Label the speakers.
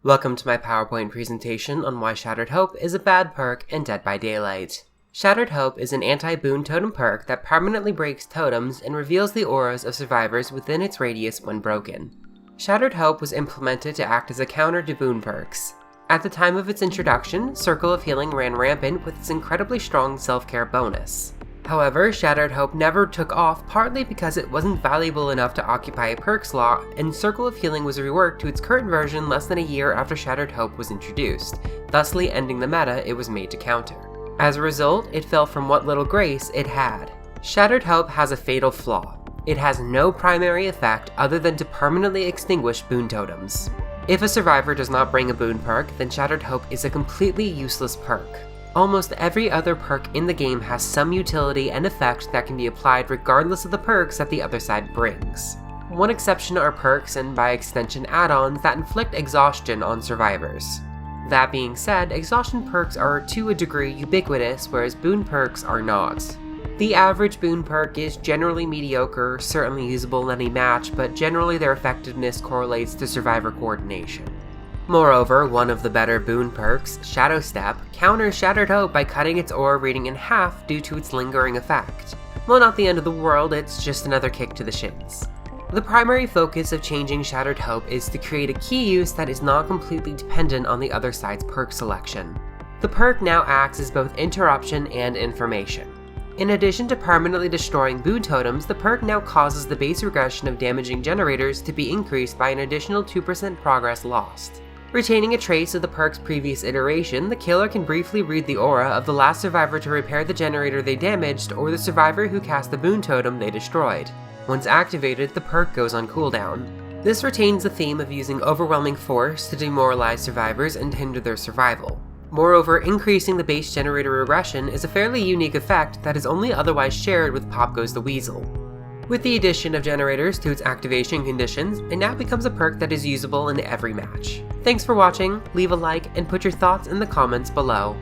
Speaker 1: Welcome to my PowerPoint presentation on why Shattered Hope is a bad perk in Dead by Daylight. Shattered Hope is an anti-boon totem perk that permanently breaks totems and reveals the auras of survivors within its radius when broken. Shattered Hope was implemented to act as a counter to boon perks. At the time of its introduction, Circle of Healing ran rampant with its incredibly strong self-care bonus. However, Shattered Hope never took off partly because it wasn't valuable enough to occupy a perk slot, and Circle of Healing was reworked to its current version less than a year after Shattered Hope was introduced, thusly ending the meta it was made to counter. As a result, it fell from what little grace it had. Shattered Hope has a fatal flaw. It has no primary effect other than to permanently extinguish boon totems. If a survivor does not bring a boon perk, then Shattered Hope is a completely useless perk. Almost every other perk in the game has some utility and effect that can be applied regardless of the perks that the other side brings. One exception are perks and by extension add-ons that inflict exhaustion on survivors. That being said, exhaustion perks are to a degree ubiquitous, whereas boon perks are not. The average boon perk is generally mediocre, certainly usable in any match, but generally their effectiveness correlates to survivor coordination. Moreover, one of the better boon perks, Shadow Step, counters Shattered Hope by cutting its aura rating in half due to its lingering effect. While not the end of the world, it's just another kick to the shins. The primary focus of changing Shattered Hope is to create a key use that is not completely dependent on the other side's perk selection. The perk now acts as both interruption and information. In addition to permanently destroying boon totems, the perk now causes the base regression of damaging generators to be increased by an additional 2% progress lost. Retaining a trace of the perk's previous iteration, the killer can briefly read the aura of the last survivor to repair the generator they damaged or the survivor who cast the boon totem they destroyed. Once activated, the perk goes on cooldown. This retains the theme of using overwhelming force to demoralize survivors and hinder their survival. Moreover, increasing the base generator regression is a fairly unique effect that is only otherwise shared with Pop Goes the Weasel. With the addition of generators to its activation conditions, it now becomes a perk that is usable in every match. Thanks for watching, leave a like, and put your thoughts in the comments below.